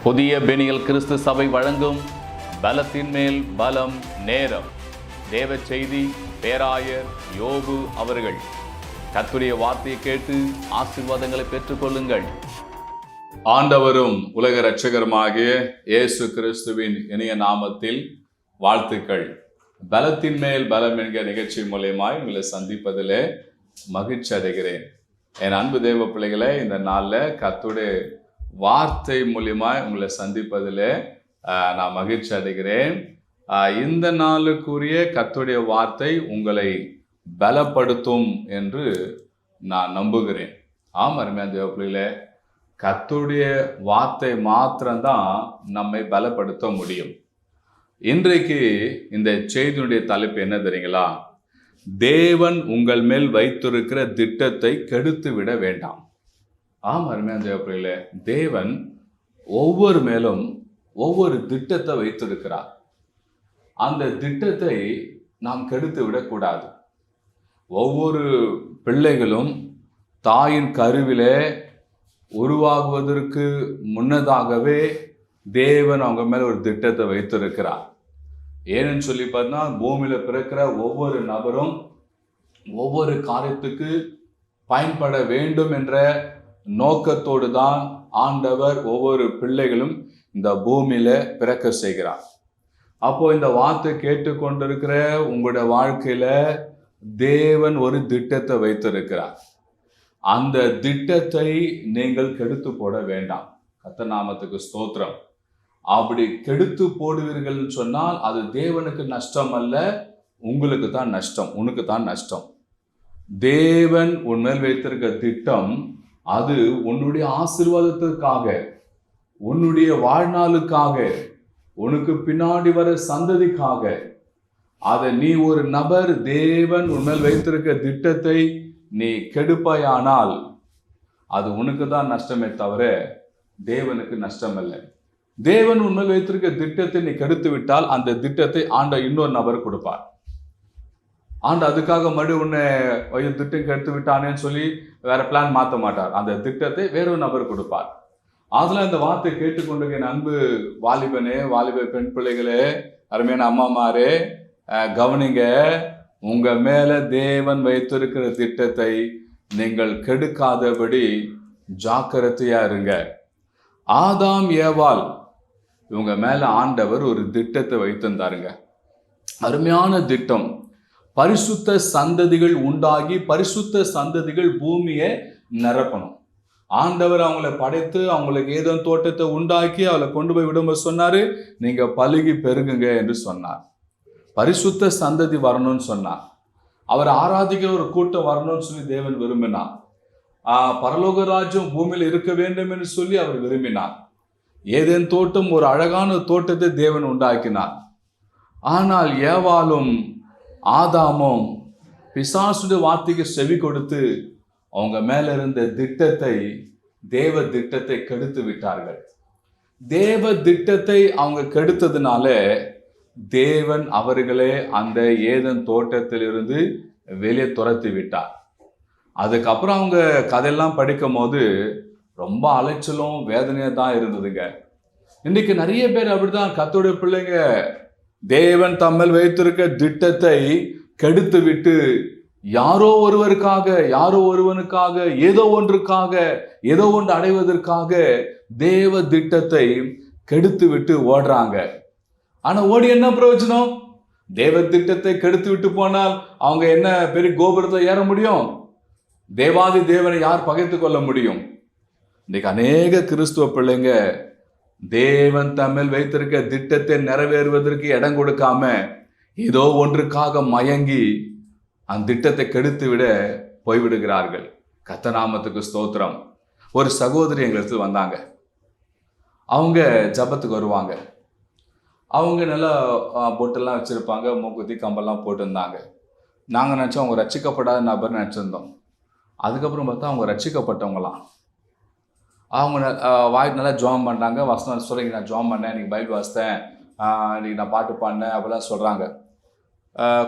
புதிய பெனியல் கிறிஸ்து சபை வழங்கும் பலத்தின் மேல் பலம் நேரம். தேவ செய்தி பேராயர் யோபு அவர்கள். கர்த்தருடைய வார்த்தையை கேட்டு ஆசீர்வாதங்களை பெற்றுக்கொள்ளுங்கள். ஆண்டவரும் உலக இரட்சகருமாகிய இயேசு கிறிஸ்துவின் இனிய நாமத்தில் வாழ்த்துக்கள். பலத்தின் மேல் பலம் என்கிற நிகழ்ச்சி மூலமாய் உங்களை சந்திப்பதிலே மகிழ்ச்சி அடைகிறேன். என் அன்பு தேவ பிள்ளைகளை, இந்த நாளில் கர்த்தருடைய வார்த்தை மூலியமாய் உங்களை சந்திப்பதில் நான் மகிழ்ச்சி அடைகிறேன். இந்த நாளுக்குரிய கர்த்தருடைய வார்த்தை உங்களை பலப்படுத்தும் என்று நான் நம்புகிறேன். அருமையான தேவ பிள்ளைகளே, கர்த்தருடைய வார்த்தை மாத்திரம்தான் நம்மை பலப்படுத்த முடியும். இன்றைக்கு இந்த செய்தியுடைய தலைப்பு என்ன தெரியுங்களா? தேவன் உங்கள் மேல் வைத்திருக்கிற திட்டத்தை கெடுத்து விட வேண்டாம். அருமையான தேவ பிள்ளைகளே, தேவன் ஒவ்வொரு மேலும் ஒவ்வொரு திட்டத்தை வைத்திருக்கிறார். அந்த திட்டத்தை நாம் கெடுத்து விடக்கூடாது. ஒவ்வொரு பிள்ளைகளும் தாயின் கருவிலே உருவாகுவதற்கு முன்னதாகவே தேவன் அவங்க மேல ஒரு திட்டத்தை வைத்திருக்கிறார். ஏன்னு சொல்லி பார்த்தா, பூமியில பிறக்கிற ஒவ்வொரு நபரும் ஒவ்வொரு காரியத்துக்கு பயன்பட வேண்டும் என்ற நோக்கத்தோடு தான் ஆண்டவர் ஒவ்வொரு பிள்ளைகளும் இந்த பூமியில பிறக்க செய்கிறார். அப்போ இந்த வார்த்தை கேட்டுக்கொண்டிருக்கிற உங்களுடைய வாழ்க்கையில தேவன் ஒரு திட்டத்தை வைத்திருக்கிறார். அந்த திட்டத்தை நீங்கள் கெடுத்து போட வேண்டாம். கர்த்தர் நாமத்துக்கு ஸ்தோத்திரம். அப்படி கெடுத்து போடுவீர்கள் சொன்னால் அது தேவனுக்கு நஷ்டம் அல்ல, உங்களுக்கு தான் நஷ்டம், உனக்கு தான் நஷ்டம். தேவன் உன்மேல் வைத்திருக்க திட்டம் அது உன்னுடைய ஆசீர்வாதத்திற்காக, உன்னுடைய வாழ்நாளுக்காக, உனக்கு பின்னாடி வர சந்ததிக்காக. அதை நீ ஒரு நபர் தேவன் உன்மேல் வைத்திருக்க திட்டத்தை நீ கெடுப்பாயானால் அது உனக்கு தான் நஷ்டமே தவிர தேவனுக்கு நஷ்டம் அல்ல. தேவன் உன்மேல் வைத்திருக்க திட்டத்தை நீ கெடுத்து விட்டால் அந்த திட்டத்தை இன்னொரு நபர் கொடுப்பார். அதுக்காக மறுபடியும் உன்னை திட்டம் கெடுத்து விட்டானேன்னு சொல்லி வேற பிளான் மாற்ற மாட்டார். அந்த திட்டத்தை வேறொரு நபர் கொடுப்பார். அதெல்லாம் இந்த வார்த்தை கேட்டுக்கொண்டு அன்பு வாலிபனே, வாலிப பெண் பிள்ளைகளே, அருமையான அம்மாமாரே, கவனிங்க. உங்க மேல தேவன் வைத்திருக்கிற திட்டத்தை நீங்கள் கெடுக்காதபடி ஜாக்கிரதையா இருங்க. ஆதாம் ஏவாள் இவங்க மேல ஆண்டவர் ஒரு திட்டத்தை வைத்திருந்தாருங்க. அருமையான திட்டம். பரிசுத்த சந்ததிகள் உண்டாகி பரிசுத்த சந்ததிகள் பூமியை நிரப்பணும். ஆண்டவர் அவங்களை படைத்து அவங்களுக்கு ஏதோ தோட்டத்தை உண்டாக்கி அவளை கொண்டு போய் விடும்போது சொன்னாரு, நீங்க பலுகி பெருகுங்க என்று சொன்னார். பரிசுத்த சந்ததி வரணும்னு சொன்னார். அவர் ஆராதிக்கிற ஒரு கூட்டம் வரணும்னு சொல்லி தேவன் விரும்பினார். பரலோக ராஜ்யம் பூமியில் இருக்க வேண்டும் என்று சொல்லி அவர் விரும்பினார். ஏதேன் தோட்டம் ஒரு அழகான தோட்டத்தை தேவன் உண்டாக்கினார். ஆனால் ஏவாளும் ஆதாமும் பிசாசுடைய வார்த்தைக்கு செவி கொடுத்து அவங்க மேல இருந்த திட்டத்தை, தேவ திட்டத்தை கெடுத்து விட்டார்கள். தேவ திட்டத்தை அவங்க கெடுத்ததுனால தேவன் அவர்களே அந்த ஏதேன் தோட்டத்திலிருந்து வெளியே துரத்தி விட்டார். அதுக்கப்புறம் அவங்க கதையெல்லாம் படிக்கும் போது ரொம்ப அலைச்சலும் வேதனையா தான் இருந்ததுங்க. இன்னைக்கு நிறைய பேர் அப்படிதான். கர்த்தருடைய பிள்ளைங்க தேவன் தம்மில் வைத்திருக்க திட்டத்தை கெடுத்து விட்டு யாரோ ஒருவருக்காக, யாரோ ஒருவனுக்காக, ஏதோ ஒன்றுக்காக, ஏதோ ஒன்று அடைவதற்காக தேவ திட்டத்தை கெடுத்து விட்டு ஓடுறாங்க. ஆனா ஓடி என்ன பிரயோஜனம்? தேவ திட்டத்தை கெடுத்து விட்டு போனால் அவங்க என்ன பெரிய கோபுரத்தை ஏற முடியும்? தேவாதி தேவனை யார் பகைத்து கொள்ள முடியும்? இன்னைக்கு அநேக கிறிஸ்துவ பிள்ளைங்க தேவன் தம்மில் வைத்திருக்க திட்டத்தை நிறைவேறுவதற்கு இடம் கொடுக்காம ஏதோ ஒன்றுக்காக மயங்கி அந்த திட்டத்தை கெடுத்து விட போய்விடுகிறார்கள். கர்த்தர் நாமத்துக்கு ஸ்தோத்திரம். ஒரு சகோதரி எங்களுக்கு வந்தாங்க. அவங்க ஜபத்துக்கு வருவாங்க. அவங்க நல்லா பொட்டெல்லாம் வச்சிருப்பாங்க, மூக்குத்தி கம்பெல்லாம் போட்டிருந்தாங்க. நாங்கள் நினச்சோம் அவங்க ரட்சிக்கப்படாத நபர் நினச்சிருந்தோம். அதுக்கப்புறம் பார்த்தா அவங்க ரட்சிக்கப்பட்டவங்களாம். அவங்க வாய்க்கு நல்லா ஜோம் பண்ணுறாங்க. வசனம் சொல்லிங்க, நான் ஜோம் பண்ணேன், இன்னைக்கு பைபிள் வாசித்தேன், இன்னைக்கு நான் பாட்டு பாடினேன் அப்படிலாம் சொல்கிறாங்க.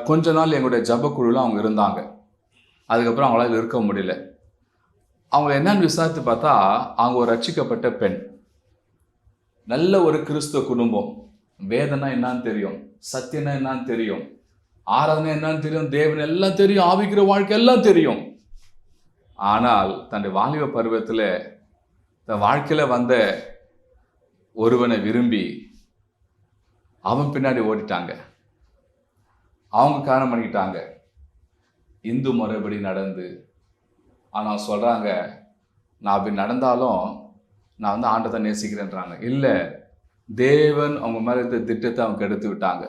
கொஞ்ச நாள் எங்களுடைய ஜபக்குழுவில் அவங்க இருந்தாங்க. அதுக்கப்புறம் அவங்களால இருக்க முடியல. அவங்க என்னன்னு விசாரித்து பார்த்தா அவங்க ஒரு ரட்சிக்கப்பட்ட பெண். நல்ல ஒரு கிறிஸ்துவ குடும்பம், வேதனா என்னன்னு தெரியும், சத்தியம்னா என்னன்னு தெரியும், ஆராதனை என்னன்னு தெரியும், தேவன் எல்லாம் தெரியும், ஆவிக்கிற வாழ்க்கை எல்லாம் தெரியும். ஆனால் தன்னுடைய வாலிப பருவத்தில் தன் வாழ்க்கையில வந்த ஒருவனை விரும்பி அவன் பின்னாடி ஓடிட்டாங்க. அவங்க காரணம் பண்ணிக்கிட்டாங்க. இந்து முறைப்படி நடந்து. ஆனால் சொல்கிறாங்க, நான் அப்படி நடந்தாலும் நான் வந்து ஆண்டத்தை நேசிக்கிறேன்றாங்க. இல்லை, தேவன் அவங்க மேலே இருந்த திட்டத்தை அவங்க கெடுத்து விட்டாங்க.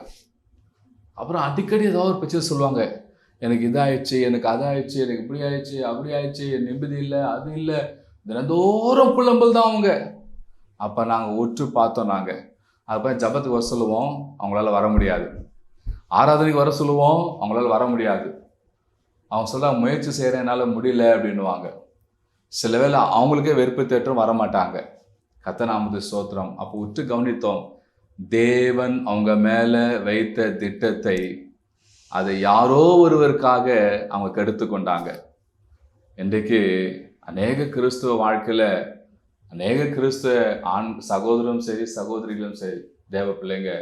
அப்புறம் அடிக்கடி ஏதாவது ஒரு பிரச்சனை சொல்லுவாங்க, எனக்கு இதாகிடுச்சு, எனக்கு அதாகிடுச்சு, எனக்கு இப்படி ஆயிடுச்சு, அப்படி ஆயிடுச்சு, என் நிம்மதி இல்லை, அது இல்லை, தினந்தோறும் புலம்பல் தான் அவங்க. அப்போ நாங்கள் உற்று பார்த்தோம். நாங்கள் அப்போ ஜபத்துக்கு வர சொல்லுவோம், அவங்களால வர முடியாது. ஆராதனைக்கு வர சொல்லுவோம், அவங்களால வர முடியாது. அவங்க சொல்கிறாங்க, முயற்சி செய்கிறேன், என்னால் முடியல அப்படின்னுவாங்க. சில வேளை அவங்களுக்கே வெறுப்பு தேற்றம் வரமாட்டாங்க. கர்த்தநாமத்து ஸ்தோத்திரம். அப்போ உற்று கவனித்தோம், தேவன் அவங்க மேலே வைத்த திட்டத்தை அதை யாரோ ஒருவருக்காக அவங்க கெடுத்து கொண்டாங்க. இன்றைக்கு அநேக கிறிஸ்துவ வாழ்க்கையில் அநேக கிறிஸ்துவ ஆண் சகோதரரும் சரி சகோதரிகளும் சரி தேவ பிள்ளைங்க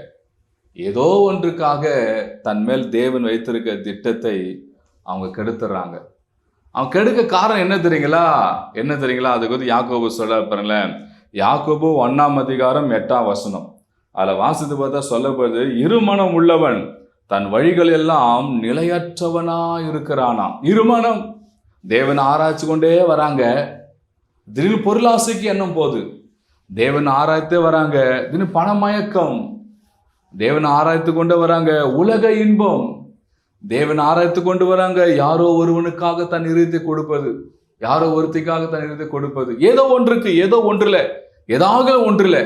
ஏதோ ஒன்றுக்காக தன் மேல் தேவன் வைத்திருக்க திட்டத்தை அவங்க கெடுத்துடுறாங்க. அவங்க கெடுக்க காரணம் என்ன தெரியுங்களா? அதுக்கு வந்து யாக்கோபு சொல்ல பாருங்களேன். யாக்கோபு 1:8 அதில் வாசித்து பார்த்தா சொல்லப்படுது, இருமனம் உள்ளவன் தன் வழிகள் எல்லாம் நிலையற்றவனா இருக்கிறானாம். இருமனம், தேவன் ஆராய்ச்சி கொண்டே வராங்க, திடீர்னு பொருளாசைக்கு எண்ணம் போகுது. தேவன் ஆராய்த்தே வராங்க, திடீர்னு பணமயக்கம். தேவன் ஆராய்த்து கொண்டு வராங்க, உலக இன்பம். தேவன் ஆராய்த்து கொண்டு வராங்க, யாரோ ஒருவனுக்காக தன் இருதயத்தை கொடுப்பது, யாரோ ஒருத்திக்காக தன் இருதயத்தை கொடுப்பது, ஏதோ ஒன்றில் ஏதாவது ஒன்றில்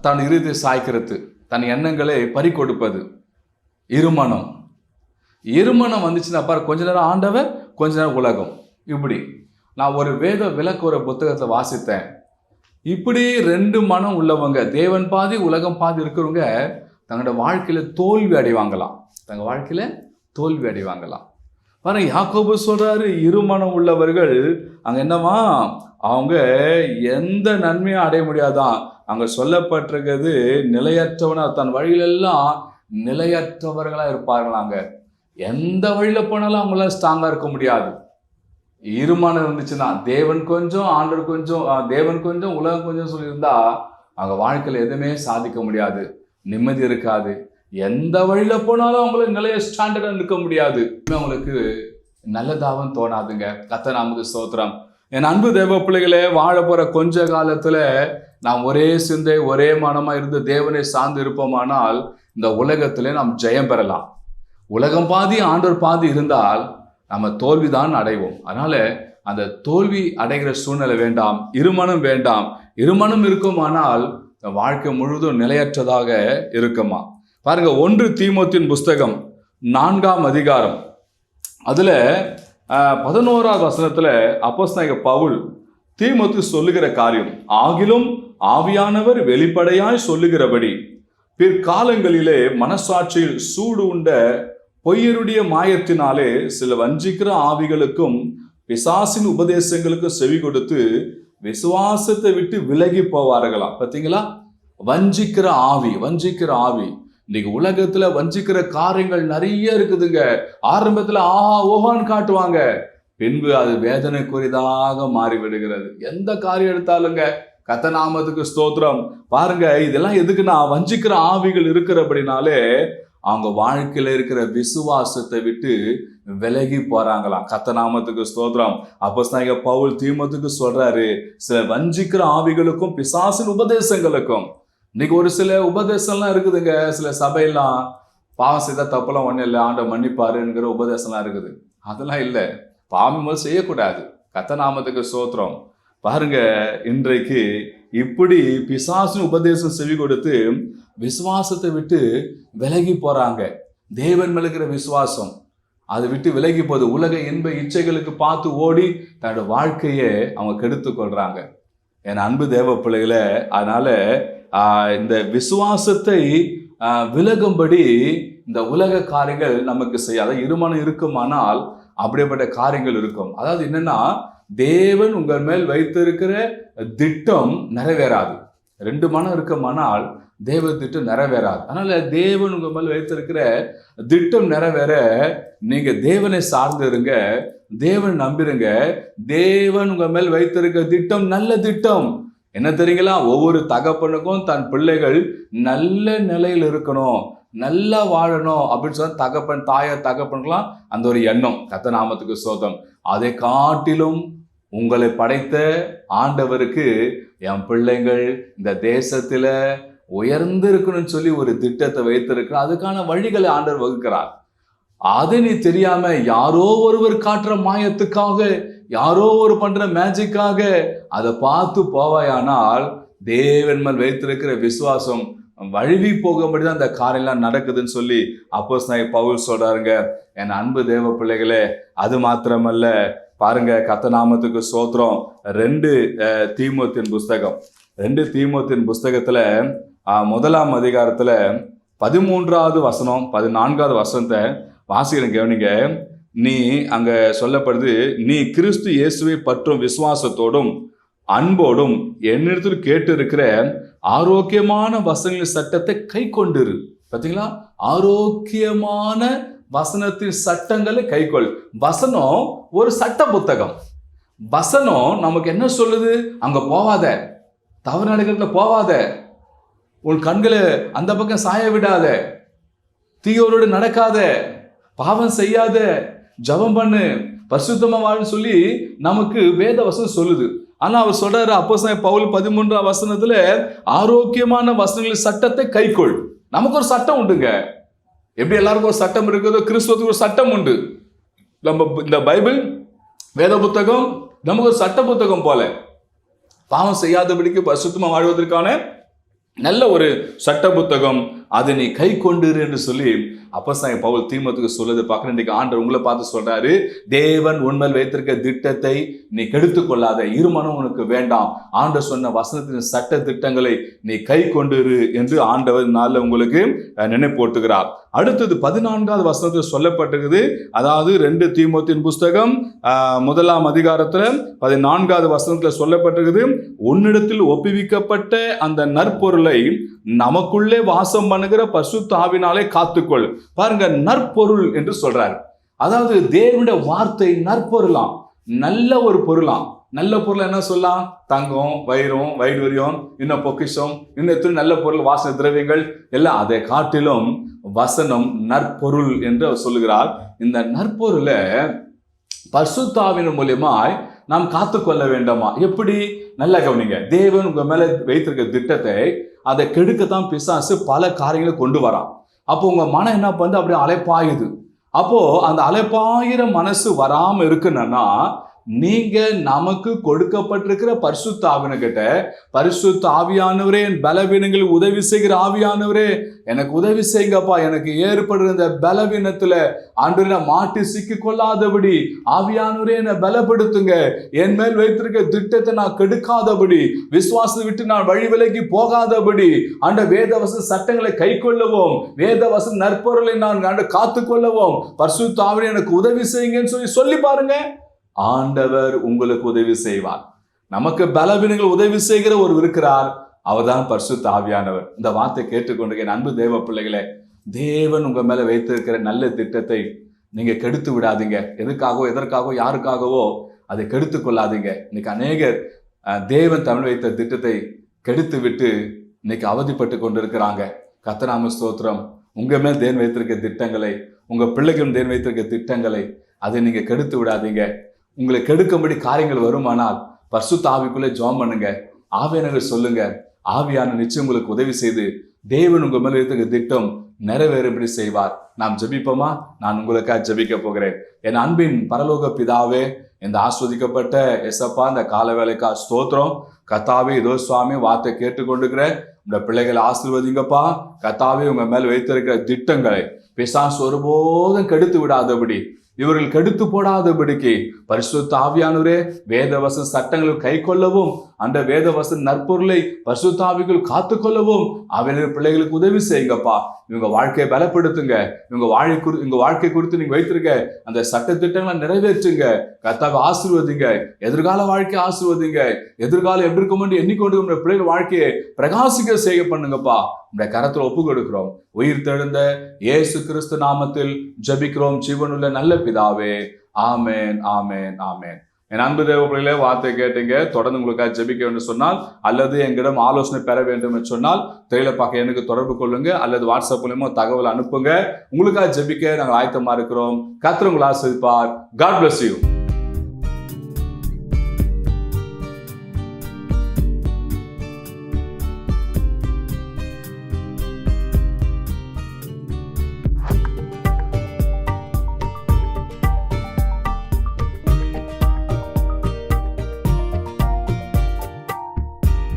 தன் இருதயத்தை சாய்க்கிறது, தன் எண்ணங்களை பறி கொடுப்பது. இருமனம் வந்துச்சுன்னா பாரு, கொஞ்ச நேரம் ஆண்டவர், கொஞ்ச நேரம் உலகம். இப்படி நான் ஒரு வேத விளக்கு ஒரு புத்தகத்தை வாசித்தேன். இப்படி 2 மனம் உள்ளவங்க, தேவன் பாதி உலகம் பாதி இருக்கிறவங்க தங்களோட வாழ்க்கையில தோல்வி அடைவாங்களாம். பாருங்க, யாக்கோபு சொல்றாரு, இருமனம் உள்ளவர்கள் அங்க என்னவா, அவங்க எந்த நன்மையும் அடைய முடியாதான். அங்க சொல்லப்பட்டிருக்கிறது, நிலையற்றவனா, தன் வழியிலெல்லாம் நிலையற்றவர்களா இருப்பார்களாங்க. எந்த வழியில போனாலும் அவங்களால ஸ்ட்ராங்கா இருக்க முடியாது. இருமனம் இருந்துச்சுன்னா, தேவன் கொஞ்சம் ஆண்டவர் கொஞ்சம், தேவன் கொஞ்சம் உலகம் கொஞ்சம் சொல்லியிருந்தா அவங்க வாழ்க்கையில எதுவுமே சாதிக்க முடியாது, நிம்மதி இருக்காது. எந்த வழியில போனாலும் அவங்கள நிலைய ஸ்டாண்டர்டா நிற்க முடியாது. அவங்களுக்கு நல்லதாகவும் தோணாதுங்க. கர்த்தநாமத்துக்கு ஸ்தோத்திரம். என் அன்பு தேவ பிள்ளைகளே, வாழ போற கொஞ்ச காலத்துல நாம் ஒரே சிந்தை ஒரே மனமா இருந்து தேவனை சார்ந்து இருப்போமானால் இந்த உலகத்திலே நாம் ஜெயம் பெறலாம். உலகம் பாதி ஆண்டவர் பாதி இருந்தால் நம்ம தோல்விதான் அடைவோம். அதனால அந்த தோல்வி அடைகிற சூழ்நிலை வேண்டாம், இருமனம் வேண்டாம். இருமனம் இருக்குமானால் வாழ்க்கை முழுவதும் நிலையற்றதாக இருக்குமா. பாருங்க, 1 தீமோத்தேயுவின் புஸ்தகம் 4 அதுல 11 அப்போஸ்தலனாகிய பவுல் தீமோத்தேயு சொல்லுகிற காரியம், ஆகிலும் ஆவியானவர் வெளிப்படையாய் சொல்லுகிறபடி பிற்காலங்களிலே மனசாட்சியில் சூடு உண்ட பொய்யருடைய மாயத்தினாலே சில வஞ்சிக்கிற ஆவிகளுக்கும் பிசாசின் உபதேசங்களுக்கும் செவி கொடுத்து விசுவாசத்தை விட்டு விலகி போவார்களாம். பார்த்தீங்களா, வஞ்சிக்கிற ஆவி. இன்னைக்கு உலகத்துல வஞ்சிக்கிற காரியங்கள் நிறைய இருக்குதுங்க. ஆரம்பத்துல ஆஹா ஓஹான்னு காட்டுவாங்க, பின்பு அது வேதனைக்குரியதாக மாறி விடுகிறது. எந்த காரியம் எடுத்தாலுங்க, கர்த்தநாமத்துக்கு ஸ்தோத்திரம். பாருங்க, இதெல்லாம் எதுக்குன்னா, வஞ்சிக்கிற ஆவிகள் இருக்கிறபடினாலே அவங்க வாழ்க்கையில இருக்கிற விசுவாசத்தை விட்டு விலகி போறாங்களாம். கர்த்தநாமத்துக்கு ஸ்தோத்திரம். அப்போஸ்தலனாகிய பவுல் தீமோத்தேயுக்கு சொல்றாரு, சில வஞ்சிக்கிற ஆவிகளுக்கும் பிசாசின் உபதேசங்களுக்கும். இன்னைக்கு ஒரு சில உபதேசம்லாம் இருக்குதுங்க. சில சபையெல்லாம் பாவம் செய்த தப்பெல்லாம் ஒன்றும் இல்லை, ஆண்டவர் மன்னிப்பாருங்கிற உபதேசம்லாம் இருக்குது. அதெல்லாம் இல்லை, பாவம் போது செய்யக்கூடாது. கர்த்தநாமத்துக்கு ஸ்தோத்திரம். பாருங்க, இன்றைக்கு இப்படி பிசாசின் உபதேசம் செவி கொடுத்து விசுவாசத்தை விட்டு விலகி போறாங்க. தேவன் மேல இருக்கிற விசுவாசம் அதை விட்டு விலகி போகுது. உலக இன்ப இச்சைகளுக்கு பார்த்து ஓடி தன்னோட வாழ்க்கையை அவங்க கெடுத்து கொள்றாங்க. என் அன்பு தேவ பிள்ளைகளை, அதனால இந்த விசுவாசத்தை விலகும்படி இந்த உலக காரியங்கள் நமக்கு செய்ய, அதாவது இருமனம் இருக்குமானால் அப்படிப்பட்ட காரியங்கள் இருக்கும். அதாவது என்னன்னா, தேவன் உங்கள் மேல் வைத்திருக்கிற திட்டம் நிறைவேறாது. 2 மனம் இருக்கமானால் தேவ திட்டம் நிறைவேறாது. அதனால தேவன் உங்க மேல் வைத்திருக்கிற திட்டம் நிறைவேற நீங்க தேவனை சார்ந்து இருங்க, தேவன் நம்பிருங்க. தேவன் உங்க மேல் வைத்திருக்கிற திட்டம் நல்ல திட்டம். என்ன தெரியுங்களா? ஒவ்வொரு தகப்பனுக்கும் தன் பிள்ளைகள் நல்ல நிலையில் இருக்கணும், நல்லா வாழணும் அப்படின்னு சொன்ன தகப்பன் தகப்பனுக்கெல்லாம் அந்த ஒரு எண்ணம். கர்த்தர் நாமத்துக்கு ஸ்தோத்திரம். அதை காட்டிலும் உங்களை படைத்த ஆண்டவருக்கு என் பிள்ளைகள் இந்த தேசத்துல உயர்ந்து இருக்கணும்னு சொல்லி ஒரு திட்டத்தை வைத்திருக்கிறார். அதுக்கான வழிகளை ஆண்டவர் வகுக்கிறார். அது நீ தெரியாம யாரோ ஒருவர் காட்டுற மாயத்துக்காக, யாரோ ஒரு பண்ற மேஜிக்காக அதை பார்த்து போவாயானால் தேவன் மேல் வைத்திருக்கிற விசுவாசம் வழுவி போகும்படிதான் அந்த காரியெல்லாம் நடக்குதுன்னு சொல்லி அப்போஸ்தலனாகிய பவுல் சொல்றாருங்க. என் அன்பு தேவ பிள்ளைகளே, அது மாத்திரமல்ல, பாருங்க, கர்த்தர் நாமத்துக்கு ஸ்தோத்திரம். 2 தீமோத்தேயுவின் புஸ்தகம் 2 தீமோத்தேயுவின் புஸ்தகத்துல 1ஆம் அதிகாரத்துல 13வது வசனம் 14வது வசனத்தை வாசிக்கிறேன், கவனிங்க. நீ அங்க சொல்லப்படுது, நீ கிறிஸ்து இயேசுவை பற்றும் விசுவாசத்தோடும் அன்போடும் என்னிடத்தில் கேட்டு இருக்கிற ஆரோக்கியமான வசனங்களின் சட்டத்தை கை கொண்டிரு. பார்த்தீங்களா? ஆரோக்கியமான வசனத்தின் சட்டங்களை கைக்கொள். வசனம் ஒரு சட்ட புத்தகம். வசனம் நமக்கு என்ன சொல்லுது? அங்க போவாத, தவறு நடக்கிறதுல போவாத, உன் கண்களை அந்த பக்கம் சாய விடாத, தீயோரோடு நடக்காத, பாவம் செய்யாத, ஜெபம் பண்ணு, பரிசுத்தமா வாழுன்னு சொல்லி நமக்கு வேத வசனம் சொல்லுது. ஆனா அவர் சொல்றாரு, அப்போஸ்தலனாகிய பவுல் 13ஆம் வசனத்துல ஆரோக்கியமான வசனங்களின் சட்டத்தை கைக்கொள். நமக்கு ஒரு சட்டம் உண்டுங்க. எப்படி எல்லாருக்கும் ஒரு சட்டம் இருக்குதோ, கிறிஸ்துவுக்கு ஒரு சட்டம் உண்டு. நம்ம இந்த பைபிள் வேத புத்தகம் நமக்கு ஒரு சட்ட புத்தகம் போல, பாவம் செய்யாதபடிக்கு பரிசுத்தமா வாழ்வதற்கான நல்ல ஒரு சட்ட புத்தகம். அதை நீ கை கொண்டிரு என்று சொல்லி அப்போஸ்தலனாகிய பவுல் தீமோத்தேயுக்கு சொல்லுது பார்க்கிறேன். இன்னைக்கு ஆண்டவர் உங்களை பார்த்து சொல்றாரு, தேவன் உன்மேல் வைத்திருக்க திட்டத்தை நீ கெடுத்துக் கொள்ளாத, இருமனம் உனக்கு வேண்டாம். ஆண்டவர் சொன்ன வசனத்தின் சட்ட திட்டங்களை நீ கை கொண்டிரு என்று ஆண்டவர் நாளில் உங்களுக்கு நினைப்பூட்டுகிறார். அடுத்தது 14வது வசனத்தில் சொல்லப்பட்டிருக்குது. அதாவது 2 தீமோத்தேயுவின் புஸ்தகம் 1ஆம் அதிகாரத்துல 14வது வசனத்துல சொல்லப்பட்டிருக்குது, உன்னிடத்தில் ஒப்புவிக்கப்பட்ட அந்த நற்பொருளை நமக்குள்ளே வாசம் பண்ணுகிற பரிசுத்த ஆவியினாலே காத்துக்கொள். பாருங்க, நற்பொருள் என்று சொல்றாரு. அதாவது தேவனுடைய வார்த்தை நற்பொருளாம், நல்ல ஒரு பொருளாம். நல்ல பொருள் என்ன சொல்லலாம்? தங்கம், வைடூரியம், இன்னும் பொக்கிஷம், இன்னும் நல்ல பொருள், வாசன திரவியங்கள் எல்லாம். அதை காட்டிலும் வசனம் நற்பொருள் என்று அவர் சொல்லுகிறார். இந்த நற்பொருளை பரிசுத்த ஆவியின் மூலியமாய் நாம் காத்துக்கொள்ள வேண்டாமா? எப்படி? நல்ல கவனிங்க. தேவன் உங்க மேல வைத்திருக்க திட்டத்தை அதை கெடுக்கத்தான் பிசாசு பல காரியங்களை கொண்டு வரான். அப்போ உங்க மனம் என்ன பண்ணுது? அப்படியே அலைப்பாயுது. அப்போ அந்த அலைப்பாயிர மனசு வராம இருக்குன்னா, நீங்க நமக்கு கொடுக்கப்பட்டிருக்கிற பரிசுத்த ஆவியானவர்கிட்ட, பரிசுத்த ஆவியானவரே, என் பலவீனங்களில் உதவி செய்கிற ஆவியானவரே, எனக்கு உதவி செய்யுங்கப்பா, எனக்கு ஏற்படுற இந்த பலவீனத்துல ஆண்டவரே மாட்டி சிக்கி கொள்ளாதபடி ஆவியானவரே என்னை பலப்படுத்துங்க, என் மேல் வைத்திருக்க திட்டத்தை நான் கெடுக்காதபடி, விசுவாசத்தை விட்டு நான் வழி விலகி போகாதபடி, ஆண்ட வேதவச சட்டங்களை கை கொள்ளவும், வேதவச நற்பொருளை நான் காத்து கொள்ளவும் பரிசுத்த ஆவியானவரே எனக்கு உதவி செய்யுங்கன்னு சொல்லி பாருங்க. ஆண்டவர் உங்களுக்கு உதவி செய்வார். நமக்கு பலவீனங்கள் உதவி செய்கிற ஒரு இருக்கிறார், அவர்தான் பரிசுத்த ஆவியானவர். இந்த வார்த்தை கேட்டுக்கொண்டு அன்பு தேவ பிள்ளைகளே, தேவன் உங்க மேல வைத்திருக்கிற நல்ல திட்டத்தை நீங்க கெடுத்து விடாதீங்க. எதற்காகவோ யாருக்காகவோ அதை கெடுத்து கொள்ளாதீங்க. இன்னைக்கு அநேகர் தேவன் தமிழ் வைத்த திட்டத்தை கெடுத்து விட்டு இன்னைக்கு அவதிப்பட்டு கொண்டிருக்கிறாங்க. கர்த்தர் நாம ஸ்தோத்திரம். உங்க மேல் தேவன் வைத்திருக்க திட்டங்களை, உங்க பிள்ளைகளும் தேவன் வைத்திருக்க திட்டங்களை அதை நீங்க கெடுத்து விடாதீங்க. உங்களை கெடுக்கும்படி காரியங்கள் வருமானால் பரிசுத்த ஆவிக்குள்ளே ஜெபம் பண்ணுங்க, ஆவியானவர் சொல்லுங்க. ஆவியான நிச்சயம் உங்களுக்கு உதவி செய்து தேவன் உங்க மேல் வைத்திருக்க திட்டம் நிறைவேறும்படி செய்வார். நாம் ஜெபிப்போமா? நான் உங்களுக்காக ஜெபிக்க போகிறேன். என் அன்பின் பரலோக பிதாவே, இந்த ஆஸ்வதிக்கப்பட்ட எசப்பா, இந்த கால வேலைக்கா ஸ்தோத்திரம். கர்த்தாவே, இதோ சுவாமி வார்த்தை கேட்டுக்கொண்டிருக்கிற இந்த பிள்ளைகளை ஆசீர்வதிங்கப்பா. கர்த்தாவே, உங்க மேல் வைத்திருக்கிற திட்டங்களை பிசாசு ஒருபோதும் கெடுத்து விடாதபடி, இவர்கள் கெடுத்து போடாதபடிக்கு பரிசுத்த ஆவியானவரே வேதவசன சட்டங்களை கை கொள்ளவும் அந்த வேத வசன நற்பொருளை பரிசுத்த ஆவிக்குள் காத்துக்கொள்ளவும் அவர்கள் பிள்ளைகளுக்கு உதவி செய்யுங்கப்பா. இவங்க வாழ்க்கையை பலப்படுத்துங்க. இவங்க வாழ்க்கை குறித்து நீங்க வைத்திருக்க அந்த சட்ட திட்டங்களை நிறைவேற்றுங்க. கர்த்தாவை ஆசீர்வதிங்க. எதிர்கால வாழ்க்கையை ஆசீர்வதிங்க. எதிர்காலம் எப்படி இருக்கும் எண்ணிக்கொண்டு உங்க பிள்ளைகள் வாழ்க்கையை பிரகாசிக்க செய்ய பண்ணுங்கப்பா. இந்த கரத்துல ஒப்பு கொடுக்கிறோம். உயிர் தெழுந்த இயேசு கிறிஸ்து நாமத்தில் ஜெபிக்கிறோம் ஜீவனுள்ள நல்ல பிதாவே. ஆமென், ஆமென், ஆமென். என் அன்பு தேவ பிள்ளைகளே, வார்த்தை கேட்டீங்க. தொடர்ந்து உங்களுக்காக ஜெபிக்க வேண்டும் சொன்னால் அல்லது எங்களிடம் ஆலோசனை பெற வேண்டும் என்று சொன்னால் திரையில பார்க்க எனக்கு தொடர்பு கொள்ளுங்க அல்லது வாட்ஸ்அப் மூலமா தகவல் அனுப்புங்க. உங்களுக்காக ஜெபிக்க நாங்கள் ஆயத்தமா இருக்கிறோம். கர்த்தர் உங்களை ஆசீர்வதிப்பார். God bless you.